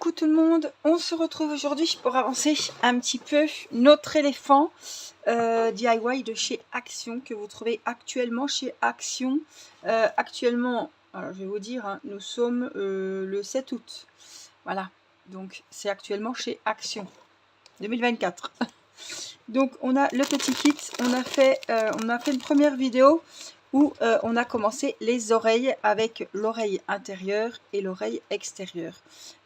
Coucou tout le monde, on se retrouve aujourd'hui pour avancer un petit peu notre éléphant DIY de chez Action que vous trouvez actuellement chez Action. Actuellement, alors je vais vous dire, hein, nous sommes le 7 août. Voilà, donc c'est actuellement chez Action 2024. Donc on a le petit kit, on a fait une première vidéo où on a commencé les oreilles avec l'oreille intérieure et l'oreille extérieure.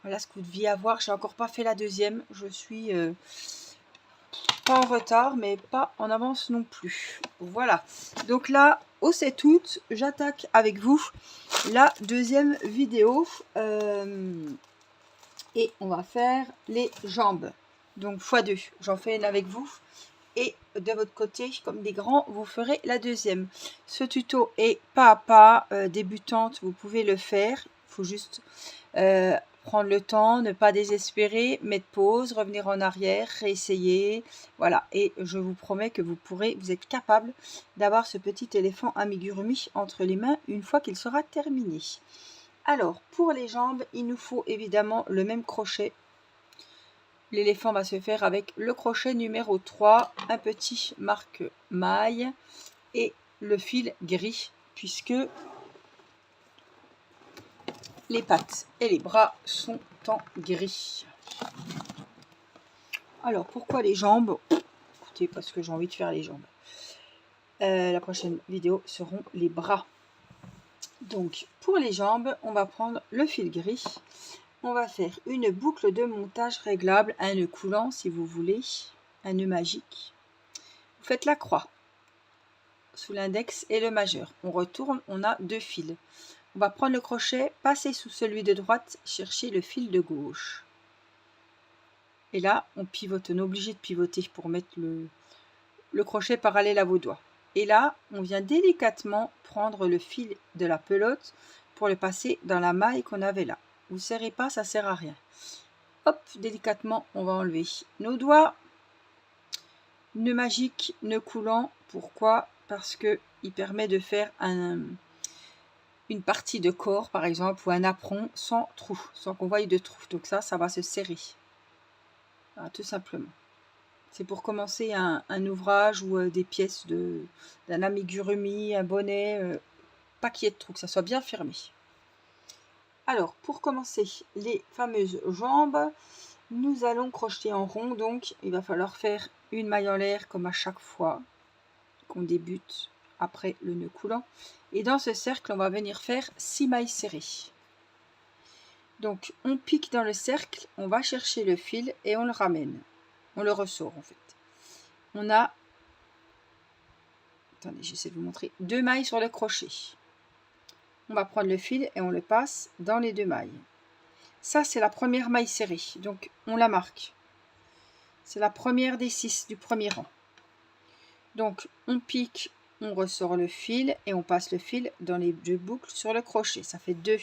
Voilà ce que vous deviez avoir. J'ai encore pas fait la deuxième. Je suis pas en retard, mais pas en avance non plus. Voilà. Donc là, au 7 août, j'attaque avec vous la deuxième vidéo. Et on va faire les jambes. Donc x2. J'en fais une avec vous. Et de votre côté, comme des grands, vous ferez la deuxième. Ce tuto est pas à pas, débutante, vous pouvez le faire. Il faut juste prendre le temps, ne pas désespérer, mettre pause, revenir en arrière, réessayer. Voilà, et je vous promets que vous êtes capable d'avoir ce petit éléphant amigurumi entre les mains une fois qu'il sera terminé. Alors, pour les jambes, il nous faut évidemment le même crochet. L'éléphant va se faire avec le crochet numéro 3, un petit marque-maille et le fil gris, puisque les pattes et les bras sont en gris. Alors, pourquoi les jambes? Écoutez, parce que j'ai envie de faire les jambes. La prochaine vidéo seront les bras. Donc, pour les jambes, on va prendre le fil gris. On va faire une boucle de montage réglable, un nœud coulant si vous voulez, un nœud magique. Vous faites la croix sous l'index et le majeur. On retourne, on a deux fils. On va prendre le crochet, passer sous celui de droite, chercher le fil de gauche. Et là, on pivote, on est obligé de pivoter pour mettre le crochet parallèle à vos doigts. Et là, on vient délicatement prendre le fil de la pelote pour le passer dans la maille qu'on avait là. Vous ne serrez pas, ça ne sert à rien. Hop, délicatement, on va enlever nos doigts. Nœud magique, nœud coulant. Pourquoi? Parce qu'il permet de faire une partie de corps, par exemple, ou un apron sans trou, sans qu'on voie de trou. Donc ça va se serrer. Voilà, tout simplement. C'est pour commencer un ouvrage ou des pièces d'un amigurumi, un bonnet, pas qu'il y ait de trou, que ça soit bien fermé. Alors, pour commencer les fameuses jambes, nous allons crocheter en rond, donc il va falloir faire une maille en l'air comme à chaque fois qu'on débute après le nœud coulant. Et dans ce cercle, on va venir faire 6 mailles serrées. Donc, on pique dans le cercle, on va chercher le fil et on le ramène. On le ressort en fait. On a, attendez, j'essaie de vous montrer, 2 mailles sur le crochet. On va prendre le fil et on le passe dans les 2 mailles. Ça, c'est la première maille serrée, donc on la marque. C'est la première des 6 du premier rang. Donc, on pique, on ressort le fil et on passe le fil dans les 2 boucles sur le crochet. Ça fait 2.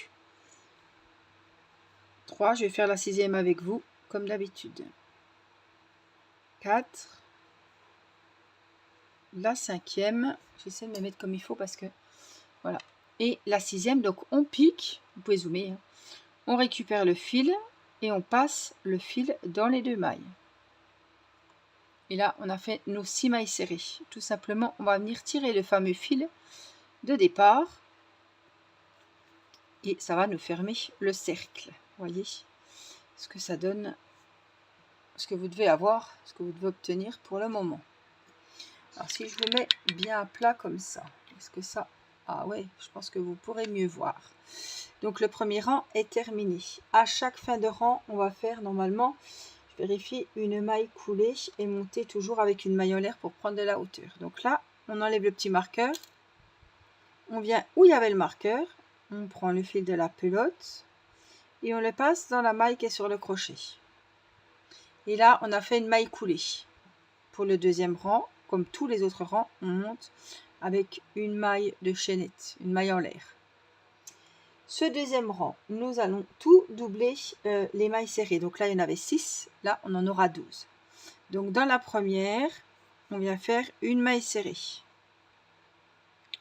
3, je vais faire la 6e avec vous, comme d'habitude. 4. La 5e, j'essaie de me mettre comme il faut parce que, voilà. Et la 6e, donc on pique, vous pouvez zoomer, hein. On récupère le fil et on passe le fil dans les 2 mailles. Et là, on a fait nos 6 mailles serrées. Tout simplement, on va venir tirer le fameux fil de départ. Et ça va nous fermer le cercle. Vous voyez ce que ça donne, ce que vous devez avoir, ce que vous devez obtenir pour le moment. Alors, si je le mets bien à plat comme ça, est-ce que ça... Ah ouais, je pense que vous pourrez mieux voir. Donc, le premier rang est terminé. À chaque fin de rang, on va faire normalement... Vérifier une maille coulée et monter toujours avec une maille en l'air pour prendre de la hauteur. Donc là, on enlève le petit marqueur. On vient où il y avait le marqueur. On prend le fil de la pelote et on le passe dans la maille qui est sur le crochet. Et là, on a fait une maille coulée. Pour le deuxième rang, comme tous les autres rangs, on monte avec une maille de chaînette, une maille en l'air. Ce deuxième rang, nous allons tout doubler les mailles serrées. Donc là, il y en avait 6. Là, on en aura 12. Donc dans la première, on vient faire une maille serrée.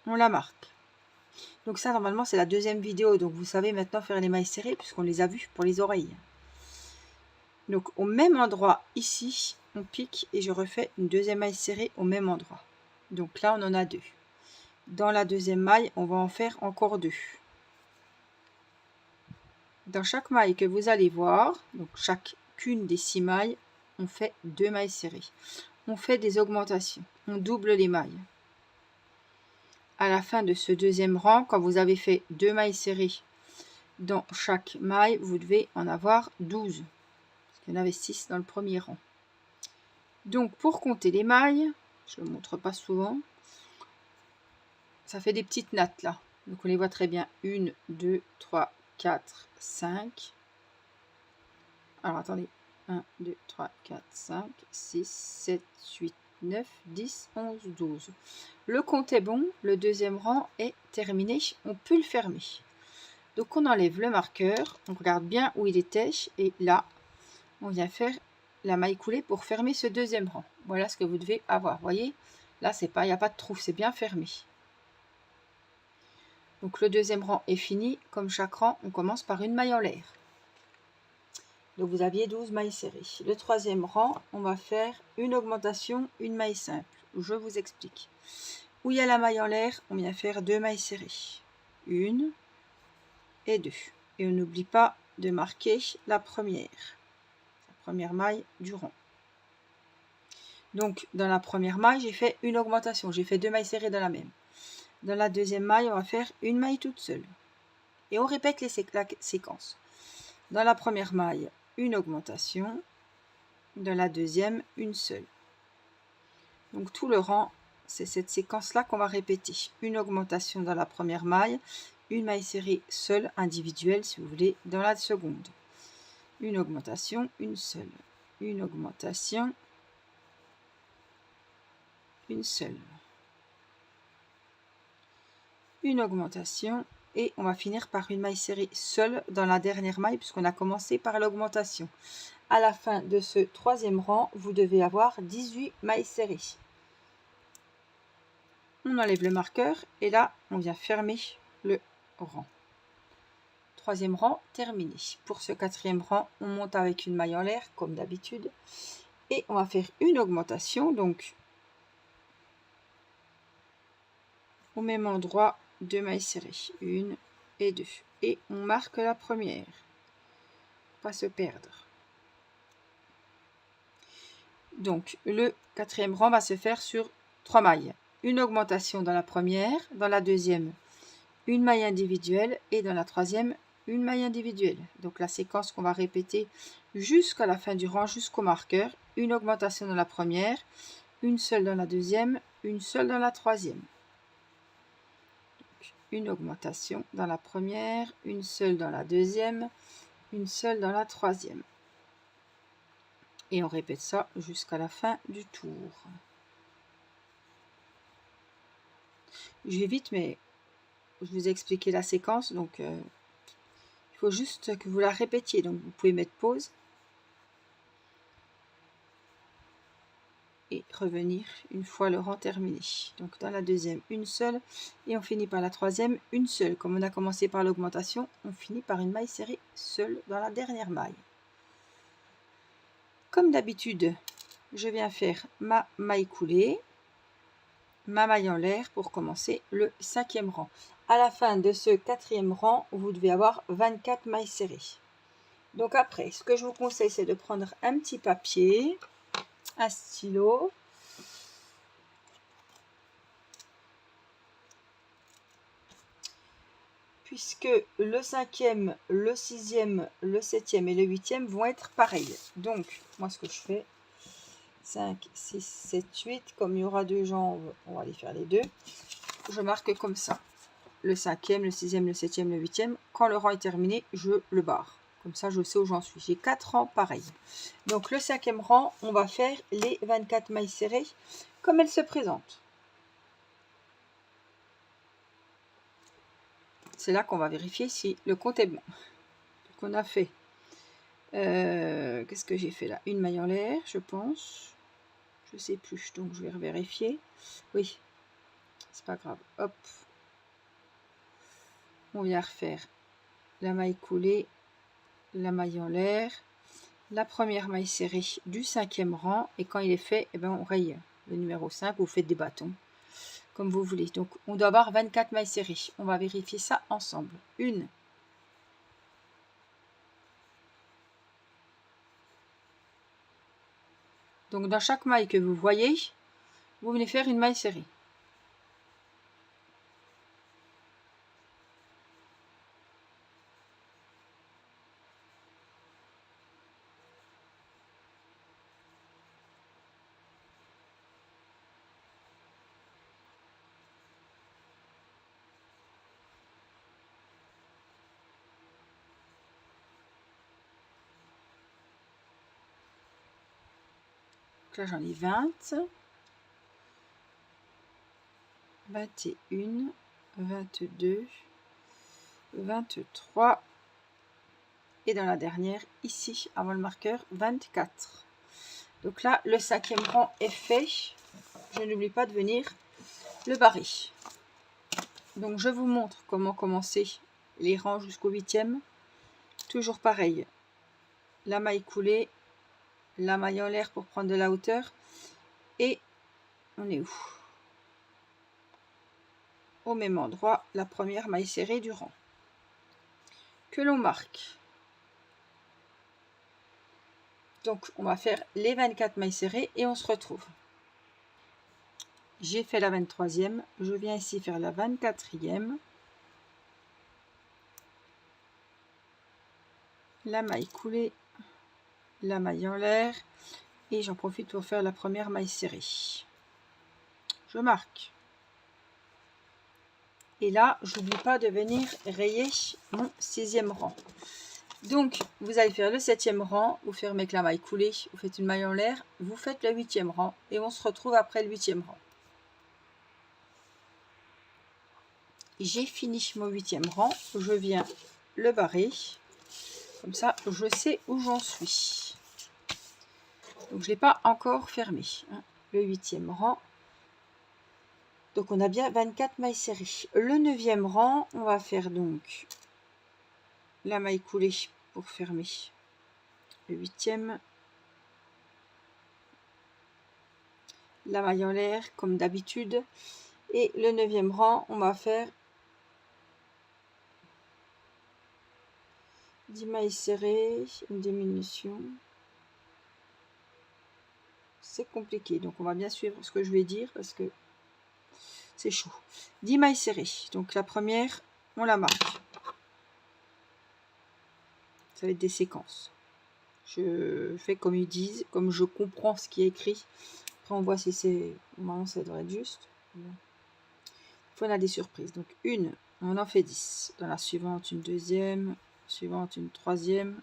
On la marque. Donc ça, normalement, c'est la deuxième vidéo. Donc vous savez maintenant faire les mailles serrées puisqu'on les a vues pour les oreilles. Donc au même endroit ici, on pique et je refais une deuxième maille serrée au même endroit. Donc là, on en a 2. Dans la deuxième maille, on va en faire encore 2. Dans chaque maille que vous allez voir, donc chacune des 6 mailles, on fait 2 mailles serrées. On fait des augmentations, on double les mailles. À la fin de ce deuxième rang, quand vous avez fait 2 mailles serrées dans chaque maille, vous devez en avoir 12. Parce qu'il y en avait 6 dans le premier rang. Donc pour compter les mailles, je ne le montre pas souvent, ça fait des petites nattes là. Donc on les voit très bien. 1, 2, 3, 4, 5. Alors attendez. 1, 2, 3, 4, 5, 6, 7, 8, 9, 10, 11, 12. Le compte est bon. Le deuxième rang est terminé. On peut le fermer. Donc on enlève le marqueur. On regarde bien où il était. Et là, on vient faire la maille coulée pour fermer ce deuxième rang. Voilà ce que vous devez avoir. Vous voyez, là, il n'y a pas de trou. C'est bien fermé. Donc le deuxième rang est fini. Comme chaque rang, on commence par une maille en l'air. Donc vous aviez 12 mailles serrées. Le troisième rang, on va faire une augmentation, une maille simple. Je vous explique. Où il y a la maille en l'air, on vient faire 2 mailles serrées. 1 et 2. Et on n'oublie pas de marquer la première maille du rang. Donc dans la première maille, j'ai fait une augmentation. J'ai fait 2 mailles serrées dans la même. Dans la deuxième maille, on va faire une maille toute seule. Et on répète la séquence. Dans la première maille, une augmentation. Dans la deuxième, une seule. Donc tout le rang, c'est cette séquence-là qu'on va répéter. Une augmentation dans la première maille, une maille serrée seule, individuelle si vous voulez, dans la seconde. Une augmentation, une seule. Une augmentation, une seule. Une augmentation et on va finir par une maille serrée seule dans la dernière maille puisqu'on a commencé par l'augmentation. À la fin de ce troisième rang, vous devez avoir 18 mailles serrées. On enlève le marqueur et là, on vient fermer le rang. Troisième rang terminé. Pour ce quatrième rang, on monte avec une maille en l'air comme d'habitude et on va faire une augmentation. Donc, au même endroit, 2 mailles serrées, 1 et 2. Et on marque la première. Pas se perdre. Donc, le quatrième rang va se faire sur 3 mailles. Une augmentation dans la première, dans la deuxième, une maille individuelle et dans la troisième, une maille individuelle. Donc, la séquence qu'on va répéter jusqu'à la fin du rang, jusqu'au marqueur. Une augmentation dans la première, une seule dans la deuxième, une seule dans la troisième. Donc, une augmentation dans la première, une seule dans la deuxième, une seule dans la troisième. Et on répète ça jusqu'à la fin du tour. Je vais vite, mais je vous ai expliqué la séquence, donc il faut juste que vous la répétiez. Donc vous pouvez mettre pause et revenir une fois le rang terminé. Donc dans la deuxième, une seule, et on finit par la troisième, une seule. Comme on a commencé par l'augmentation, on finit par une maille serrée seule dans la dernière maille. Comme d'habitude, je viens faire ma maille coulée, ma maille en l'air pour commencer le cinquième rang. À la fin de ce quatrième rang, vous devez avoir 24 mailles serrées. Donc après, ce que je vous conseille, c'est de prendre un petit papier, un stylo, puisque le cinquième, le sixième, le septième et le huitième vont être pareils. Donc, moi ce que je fais, 5, 6, 7, 8, comme il y aura 2 jambes, on va aller faire les deux. Je marque comme ça. Le cinquième, le sixième, le septième, le huitième. Quand le rang est terminé, je le barre. Comme ça, je sais où j'en suis. J'ai 4 rangs pareils. Donc, le cinquième rang, on va faire les 24 mailles serrées comme elles se présentent. C'est là qu'on va vérifier si le compte est bon. Donc, on a fait... qu'est-ce que j'ai fait là? Une maille en l'air, je pense. Je sais plus, donc je vais revérifier. Oui, c'est pas grave. Hop. On vient refaire la maille coulée, la maille en l'air. la première maille serrée du 5e rang, et quand il est fait, eh ben, on raye le numéro 5, vous faites des bâtons comme vous voulez. Donc on doit avoir 24 mailles serrées. On va vérifier ça ensemble. 1, donc dans chaque maille que vous voyez, vous venez faire une maille serrée. Donc là j'en ai 20, 21, 22, 23 et dans la dernière ici avant le marqueur 24. Donc là le 5e rang est fait. Je n'oublie pas de venir le barrer. Donc je vous montre comment commencer les rangs jusqu'au 8e. Toujours pareil, la maille coulée, la maille en l'air pour prendre de la hauteur, et on est où? Au même endroit, la première maille serrée du rang que l'on marque. Donc on va faire les 24 mailles serrées et on se retrouve. J'ai fait la 23e, je viens ici faire la 24e, la maille coulée, la maille en l'air, et j'en profite pour faire la première maille serrée. Je marque. Et là, j'oublie pas de venir rayer mon 6e rang. Donc, vous allez faire le 7e rang, vous fermez avec la maille coulée, vous faites une maille en l'air, vous faites le 8e rang, et on se retrouve après le 8e rang. J'ai fini mon 8e rang, je viens le barrer, comme ça je sais où j'en suis. Donc je ne l'ai pas encore fermé, hein, le 8e rang. Donc on a bien 24 mailles serrées. Le 9e rang, on va faire donc la maille coulée pour fermer le 8e. La maille en l'air comme d'habitude. Et le 9e rang, on va faire 10 mailles serrées, une diminution. C'est compliqué, donc on va bien suivre ce que je vais dire parce que c'est chaud. 10 mailles serrées, donc la première, on la marque. Ça va être des séquences. Je fais comme ils disent, comme je comprends ce qui est écrit. Après on voit si c'est... Normalement ça devrait être juste. On a des surprises. Donc une, on en fait 10. Dans la suivante, une deuxième. Suivante, une troisième.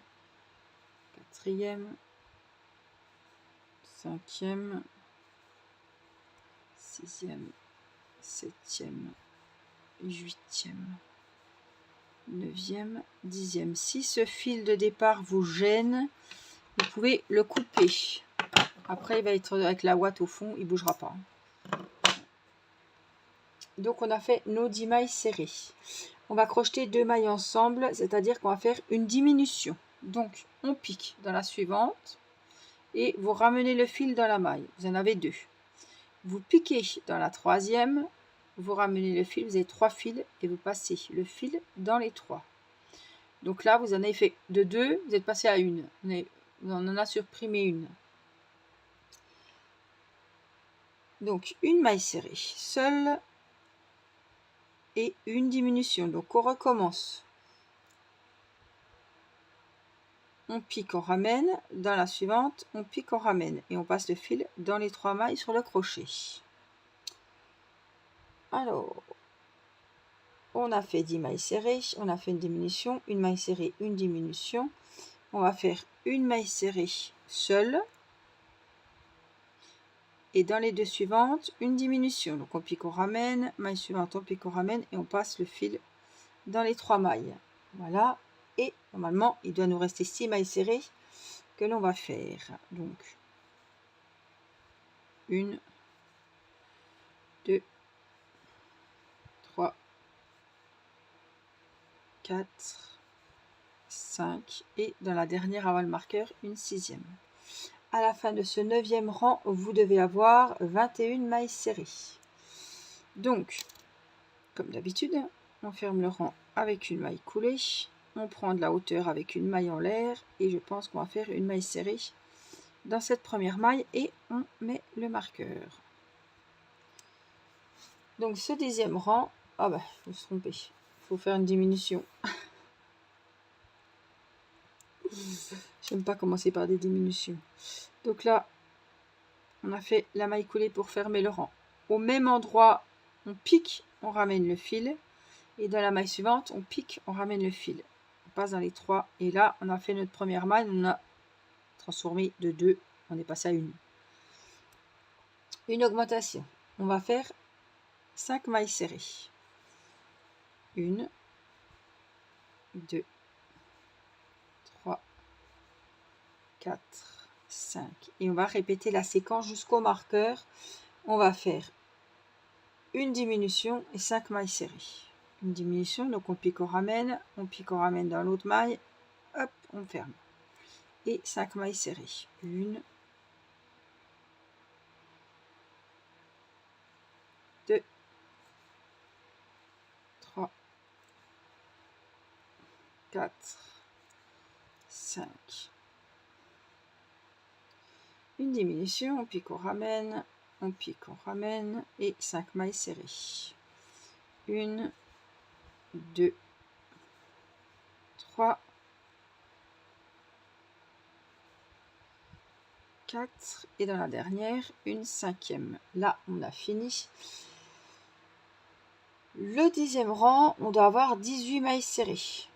Quatrième. Cinquième. Sixième. Septième. Huitième. 9e, 10e. Si ce fil de départ vous gêne, vous pouvez le couper. Après, il va être avec la ouate au fond, il ne bougera pas. Donc, on a fait nos 10 mailles serrées. On va crocheter 2 mailles ensemble, c'est-à-dire qu'on va faire une diminution. Donc, on pique dans la suivante et vous ramenez le fil dans la maille. Vous en avez 2. Vous piquez dans la 3e, vous ramenez le fil, vous avez 3 fils et vous passez le fil dans les 3. Donc là, vous en avez fait de 2, vous êtes passé à 1. On en a supprimé une. Donc, une maille serrée seule et une diminution. Donc, on recommence. On pique, on ramène. Dans la suivante, on pique, on ramène. Et on passe le fil dans les 3 mailles sur le crochet. Alors, on a fait 10 mailles serrées. On a fait une diminution, une maille serrée, une diminution. On va faire une maille serrée seule. Et dans les 2 suivantes, une diminution. Donc on pique, on ramène, maille suivante, on pique, on ramène et on passe le fil dans les 3 mailles. Voilà. Et normalement, il doit nous rester 6 mailles serrées que l'on va faire. Donc, 1, 2, 3, 4, 5 et dans la dernière avant le marqueur, une 6e. À la fin de ce 9e rang, vous devez avoir 21 mailles serrées. Donc, comme d'habitude, on ferme le rang avec une maille coulée, on prend de la hauteur avec une maille en l'air et je pense qu'on va faire une maille serrée dans cette première maille et on met le marqueur. Donc ce 10e rang, ah bah, je me suis trompée, il faut faire une diminution. J'aime pas commencer par des diminutions. Donc là, on a fait la maille coulée pour fermer le rang. Au même endroit, on pique, on ramène le fil. Et dans la maille suivante, on pique, on ramène le fil. On passe dans les 3. Et là, on a fait notre première maille. On a transformé de 2. On est passé à 1. Une augmentation. On va faire 5 mailles serrées. 1, 2, 3, 4, 5. Et on va répéter la séquence jusqu'au marqueur. On va faire une diminution et 5 mailles serrées. Une diminution, donc on pique, on ramène dans l'autre maille, hop, on ferme. Et 5 mailles serrées. 1, 2, 3, 4, 5. Une diminution, on pique, on ramène, et 5 mailles serrées. 1, 2, 3, 4 et dans la dernière, une 5e. Là, on a fini. Le 10e rang, on doit avoir 18 mailles serrées.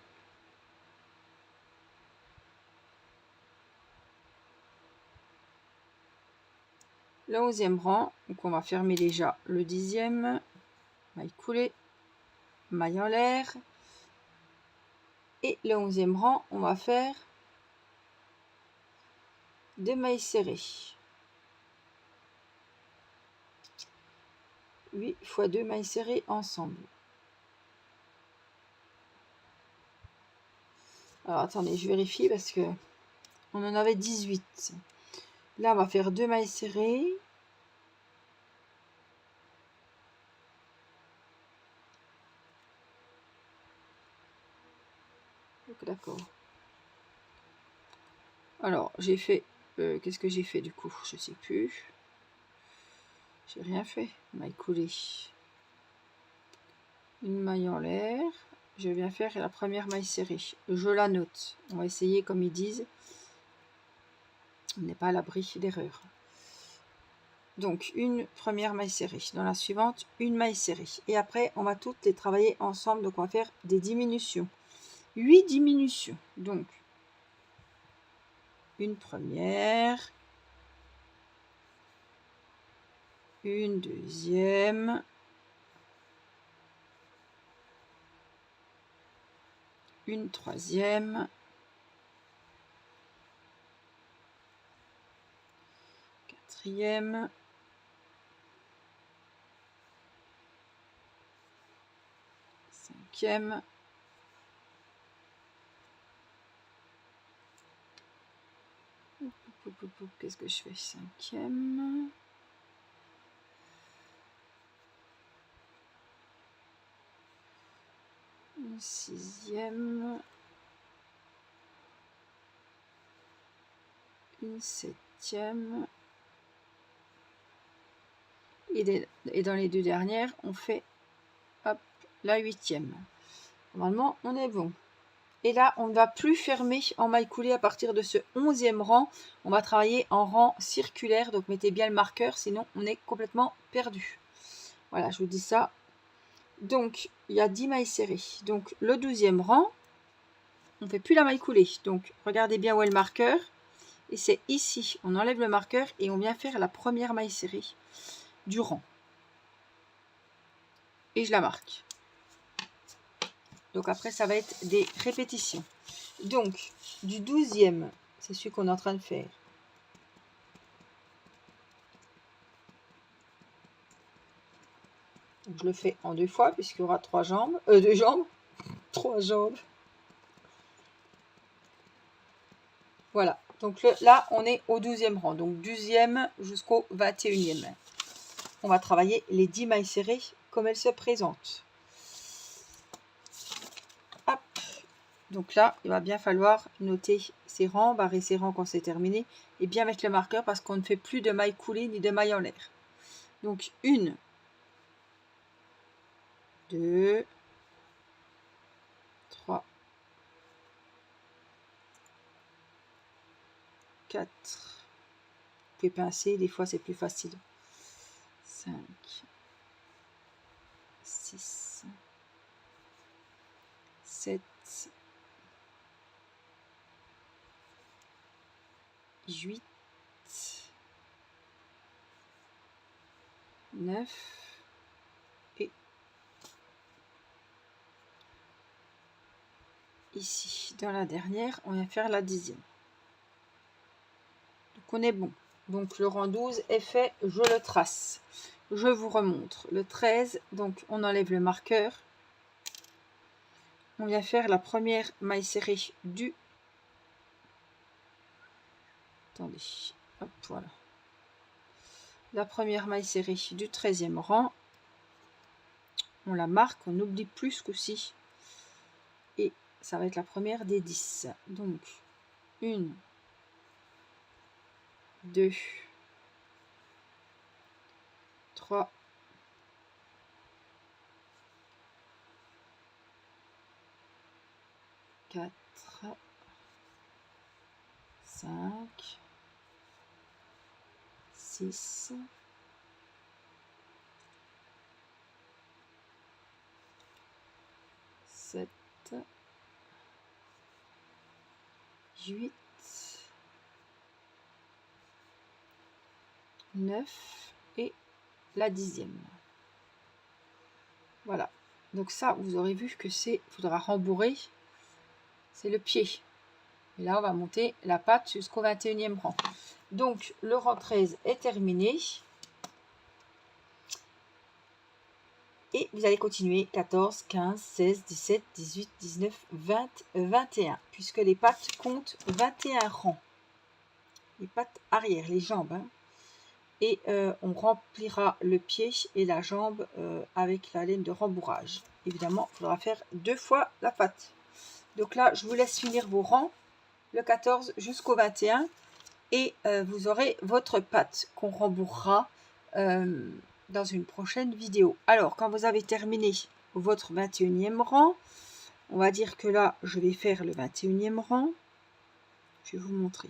Le 11e rang, donc on va fermer déjà le 10e, maille coulée, maille en l'air. Et le 11e rang, on va faire 2 mailles serrées. 8 fois 2 mailles serrées ensemble. Alors attendez, je vérifie parce que on en avait 18. Là, on va faire 2 mailles serrées. D'accord. Alors, j'ai fait... qu'est-ce que j'ai fait du coup? Je sais plus. J'ai rien fait. Maille coulée. Une maille en l'air. Je viens faire la première maille serrée. Je la note. On va essayer comme ils disent. On n'est pas à l'abri d'erreur. Donc, une première maille serrée. Dans la suivante, une maille serrée. Et après, on va toutes les travailler ensemble. Donc, on va faire des diminutions. 8 diminutions. Donc, une première, une deuxième, une troisième, quatrième, cinquième, qu'est-ce que je fais? Cinquième, une sixième, une septième, et dans les deux dernières, on fait hop, la huitième. Normalement, on est bon. Et là, on ne va plus fermer en maille coulée à partir de ce 11e rang. On va travailler en rang circulaire. Donc, mettez bien le marqueur, sinon on est complètement perdu. Voilà, je vous dis ça. Donc, il y a 10 mailles serrées. Donc, le 12e rang, on ne fait plus la maille coulée. Donc, regardez bien où est le marqueur. Et c'est ici. On enlève le marqueur et on vient faire la première maille serrée du rang. Et je la marque. Donc après, ça va être des répétitions. Donc, du 12e, c'est celui qu'on est en train de faire. Donc, je le fais en 2 fois, puisqu'il y aura 3 jambes. 2 jambes. 3 jambes. Voilà, donc là, on est au 12e rang, donc 12e jusqu'au 21e. On va travailler les 10 mailles serrées comme elles se présentent. Hop. Donc là, il va bien falloir noter ces rangs, barrer ces rangs quand c'est terminé, et bien mettre le marqueur parce qu'on ne fait plus de mailles coulées ni de mailles en l'air. Donc 1, 2, 3, 4. Vous pouvez pincer, des fois c'est plus facile. 5, 6, 7, 8, 9 et ici, dans la dernière, on vient faire la 10e. Donc on est bon. Donc le rang 12 est fait, je le trace. Je vous remontre le 13, donc on enlève le marqueur. On vient faire la première maille serrée du... Attendez, hop, voilà. La première maille serrée du 13e rang. On la marque, on n'oublie plus ce coup-ci. Et ça va être la première des 10. Donc, 1, 2, 3, 4, 5, 6, 7, 8, 9 et la 10e. Voilà. Donc ça, vous aurez vu que c'est, il faudra rembourrer, c'est le pied. Et là, on va monter la patte jusqu'au 21e rang. Donc, le rang 13 est terminé. Et vous allez continuer 14, 15, 16, 17, 18, 19, 20, 21. Puisque les pattes comptent 21 rangs. Les pattes arrière, les jambes. Hein. Et on remplira le pied et la jambe avec la laine de rembourrage. Évidemment, il faudra faire 2 fois la patte. Donc là, je vous laisse finir vos rangs, le 14 jusqu'au 21. Et vous aurez votre patte qu'on rembourrera dans une prochaine vidéo. Alors, quand vous avez terminé votre 21e rang, on va dire que là, je vais faire le 21e rang. Je vais vous montrer.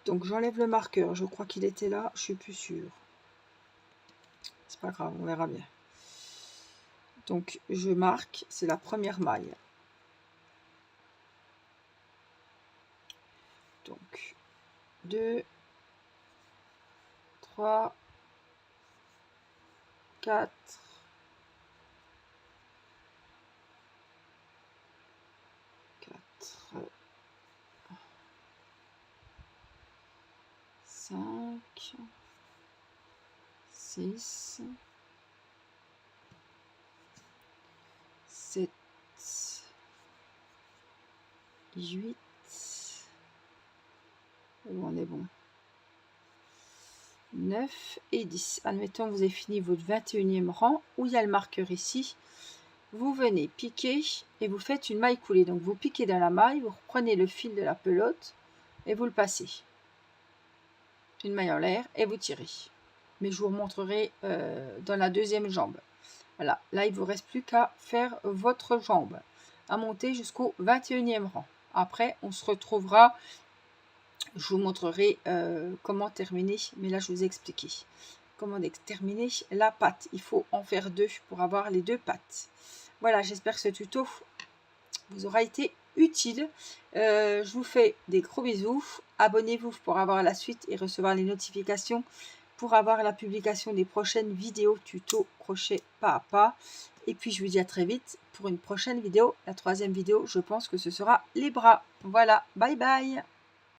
Donc, j'enlève le marqueur. Je crois qu'il était là. Je suis plus sûre. C'est pas grave, on verra bien. Donc, je marque. C'est la première maille. Donc, 2, 3, 4, 5, 6, 7, 8, on est bon, 9 et 10. Admettons que vous avez fini votre 21e rang, où il y a le marqueur ici. Vous venez piquer et vous faites une maille coulée. Donc vous piquez dans la maille, vous reprenez le fil de la pelote et vous le passez. Une maille en l'air et vous tirez. Mais je vous remontrerai dans la deuxième jambe. Voilà, là il ne vous reste plus qu'à faire votre jambe, à monter jusqu'au 21e rang. Après, on se retrouvera, je vous montrerai comment terminer, mais là je vous ai expliqué comment terminer la patte. Il faut en faire 2 pour avoir les 2 pattes. Voilà, j'espère que ce tuto vous aura été utile. Je vous fais des gros bisous. Abonnez-vous pour avoir la suite et recevoir les notifications pour avoir la publication des prochaines vidéos tuto crochet pas à pas. Et puis je vous dis à très vite pour une prochaine vidéo. La 3e vidéo, je pense que ce sera les bras. Voilà, bye bye.